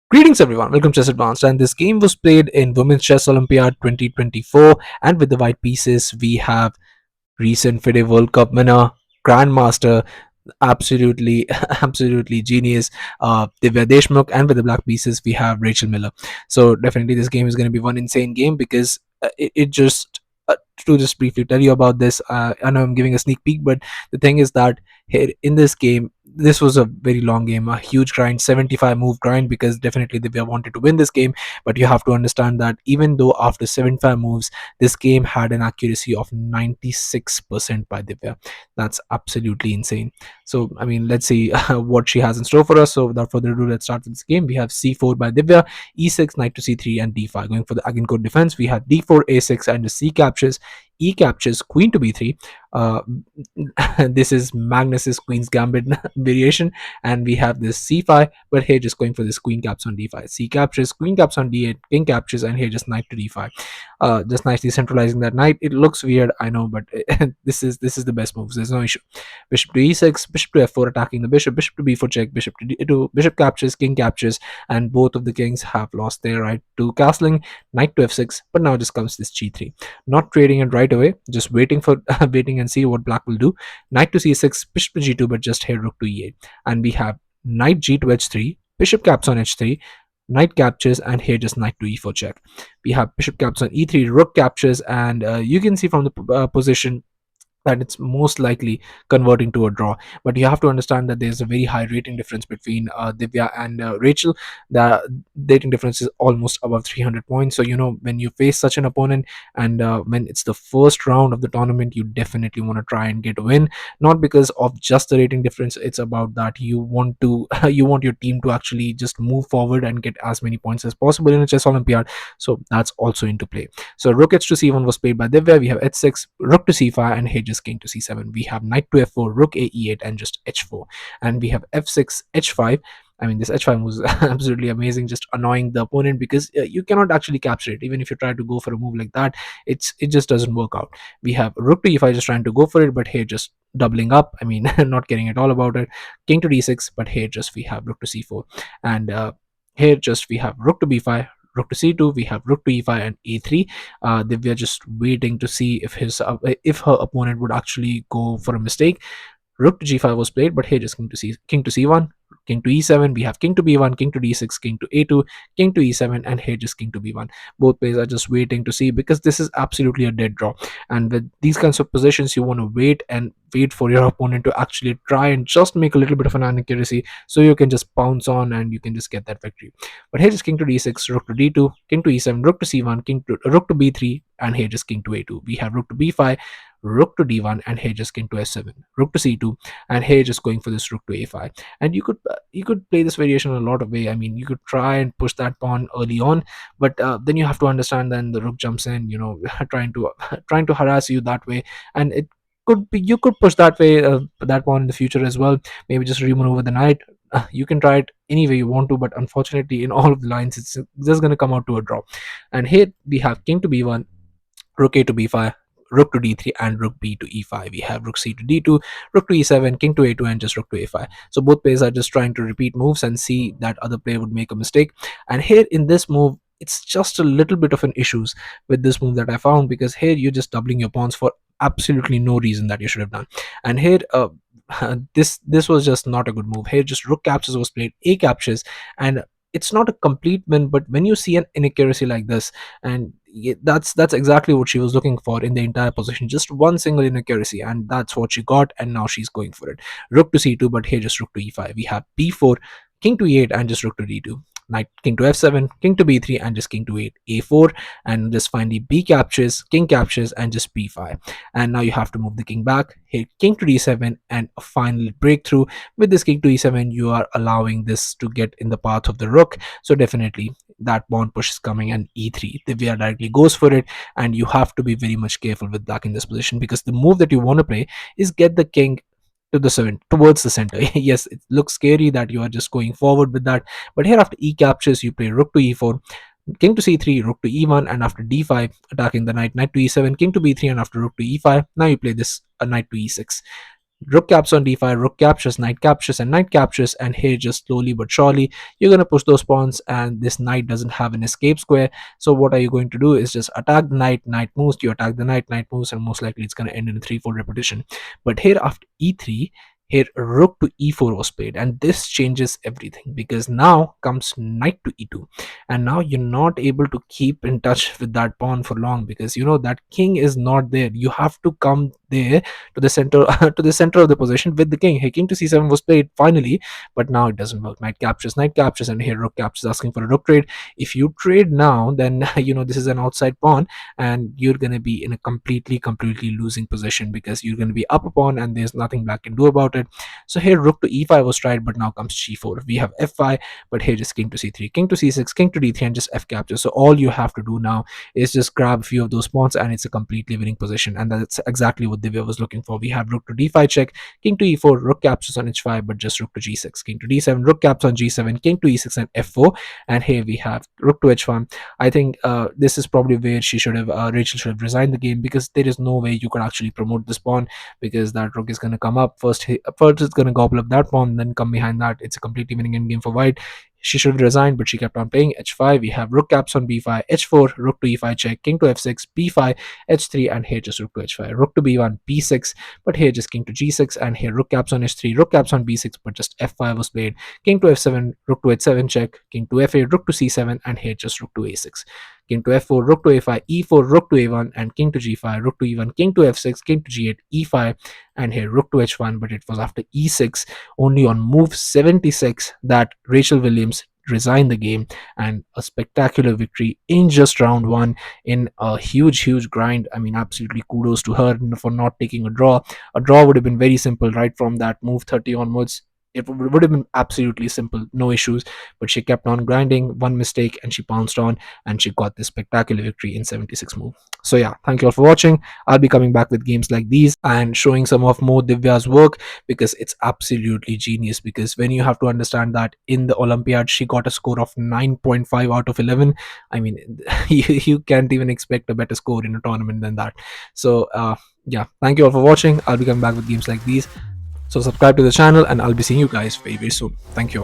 Greetings everyone, welcome to Chess Advanced, and this game was played in Women's Chess Olympiad 2024. And with the white pieces we have recent FIDE World Cup winner, Grandmaster, absolutely absolutely genius, Divya Deshmukh. And with the black pieces we have Rachel Miller. So definitely this game is going to be one insane game because it just to just briefly tell you about this, I know I'm giving a sneak peek, but the thing is that here in this game, this was a very long game, a huge grind, 75 move grind, because definitely Divya wanted to win this game. But you have to understand that even though after 75 moves, this game had an accuracy of 96% by Divya. That's absolutely insane. So I mean, let's see what she has in store for us. So without further ado, let's start with this game. We have c4 by Divya, e6, knight to c3, and d5. Going for the Agincourt defense, we have d4, a6, and the c captures, e captures, queen to b3. uh, this is Magnus's Queen's Gambit variation, and we have this c5, but here just going for this queen caps on d5, c captures, queen caps on d8, king captures, and here just knight to d5. Just nicely centralizing that knight. It looks weird, I know, but this is the best moves. There's no issue. Bishop to e6, bishop to f4, attacking the bishop, bishop to b4 check, bishop to d2, bishop captures, king captures, and both of the kings have lost their right to castling. Knight to f6, but now just comes this g3. Not trading it right away, just waiting for waiting and see what black will do. Knight to c6, bishop to g2, but just here rook to e8, and we have knight g to h3, bishop caps on h3, knight captures, and here just knight to e4 check. We have bishop caps on e3, rook captures, and you can see from the position that it's most likely converting to a draw. But you have to understand that there's a very high rating difference between Divya and Rachel. The rating difference is almost above 300 points. So when you face such an opponent, and when it's the first round of the tournament, you definitely want to try and get a win. Not because of just the rating difference, it's about that you want to you want your team to actually just move forward and get as many points as possible in a chess Olympiad. So that's also into play. So rook h to c1 was played by Divya. We have h6, rook to c5, and here just king to c7. We have knight to f4, rook a e8, and just h4. And we have f6, h5. I mean, this h5 was absolutely amazing, just annoying the opponent because you cannot actually capture it. Even if you try to go for a move like that, it just doesn't work out. We have rook to e5, just trying to go for it, but here just doubling up. I mean, not caring at all about it. King to d6, but here just we have rook to c4, and here just we have rook to b5, rook to c2, we have rook to e5 and a3. We are just waiting to see if her opponent would actually go for a mistake. Rook to g5 was played, but here just king to c1, king to e7. We have king to b1, king to d6, king to a2, king to e7, and here just king to b1. Both players are just waiting to see, because this is absolutely a dead draw. And with these kinds of positions, you want to wait and wait for your opponent to actually try and just make a little bit of an inaccuracy, so you can just pounce on and you can just get that victory. But here is king to d6, rook to d2, king to e7, rook to c1, rook to b3, and here just king to a2. We have rook to b5, rook to d1, and here just king to s7, rook to c2, and here just going for this rook to a5. And you could play this variation in a lot of way. I mean, you could try and push that pawn early on, but then you have to understand then the rook jumps in, trying to harass you that way. And it could be you could push that way, that pawn in the future as well. Maybe just remaneuver the knight. You can try it any way you want to, but unfortunately in all of the lines it's just going to come out to a draw. And here we have king to b1, rook a to b5, rook to d3, and rook b to e5. We have rook c to d2, rook to e7, king to a2, and just rook to a5. So both players are just trying to repeat moves and see that other player would make a mistake. And here in this move, it's just a little bit of an issues with this move that I found, because here you're just doubling your pawns for absolutely no reason that you should have done. And here this was just not a good move. Here just rook captures was played, a captures, and it's not a complete win, but when you see an inaccuracy like this, and that's exactly what she was looking for in the entire position, just one single inaccuracy, and that's what she got, and now she's going for it. Rook to c2, but here just rook to e5. We have b4, king to e8, and just rook to d2. Knight, king to f7, king to b3, and just king to 8, a4, and just finally b captures, king captures, and just b5. And now you have to move the king back. Here king to d7, and a final breakthrough. With this king to e7, you are allowing this to get in the path of the rook, so definitely that pawn push is coming. And e3, Divya directly goes for it, and you have to be very much careful with black in this position, because the move that you want to play is get the king to the towards the center. Yes, it looks scary that you are just going forward with that, but here after e captures, you play rook to e4, king to c3, rook to e1, and after d5, attacking the knight, knight to e7, king to b3, and after rook to e5, now you play this a knight to e6. Rook caps on d5, rook captures, knight captures, and knight captures. And here, just slowly but surely, you're going to push those pawns, and this knight doesn't have an escape square. So what are you going to do is just attack the knight, knight moves, you attack the knight, knight moves, and most likely it's going to end in a 3-4 repetition. But here, after e3, here rook to e4 was played, and this changes everything, because now comes knight to e2, and now you're not able to keep in touch with that pawn for long, because you know that king is not there. You have to come there to the center to the center of the position with the king. Hey, king to c7 was played finally, but now it doesn't work. Knight captures, and here rook captures, asking for a rook trade. If you trade now, then you know this is an outside pawn, and you're going to be in a completely losing position, because you're going to be up a pawn and there's nothing black can do about it. So here rook to e5 was tried, but now comes g4. We have f5, but here just king to c3, king to c6, king to d3, and just f capture. So all you have to do now is just grab a few of those pawns, and it's a completely winning position. And that's exactly what Divya was looking for. We have rook to d5 check, king to e4, rook captures on h5, but just rook to g6, king to d7, rook caps on g7, king to e6, and f4. And here we have rook to h1. I think this is probably where she should have Rachel should have resigned the game, because there is no way you could actually promote this pawn, because that rook is going to come up first. First it's going to gobble up that pawn, then come behind that. It's a completely winning endgame for white. She should resign, but she kept on playing h5. We have rook caps on b5, h4, rook to e5 check, king to f6, b5, h3, and here just rook to h5, rook to b1, b6, but here just king to g6, and here rook caps on h3, rook caps on b6, but just f5 was played, king to f7, rook to h7 check, king to f8, rook to c7, and here just rook to a6, king to f4, rook to a5, e4, rook to a1, and king to g5, rook to e1, king to f6, king to g8, e5, and here rook to h1, but it was after e6, only on move 76, that Rachel Williams resigned the game, and a spectacular victory in just round one, in a huge grind. I mean, absolutely kudos to her for not taking a draw. A draw would have been very simple right from that move 30 onwards. It would have been absolutely simple, no issues, but she kept on grinding, one mistake, and she pounced on, and she got this spectacular victory in 76 move. So yeah, thank you all for watching. I'll be coming back with games like these and showing some of more Divya's work, because it's absolutely genius. Because when you have to understand that in the Olympiad she got a score of 9.5 out of 11, I mean, you can't even expect a better score in a tournament than that. So yeah, thank you all for watching. I'll be coming back with games like these. So subscribe to the channel, and I'll be seeing you guys very soon. Thank you.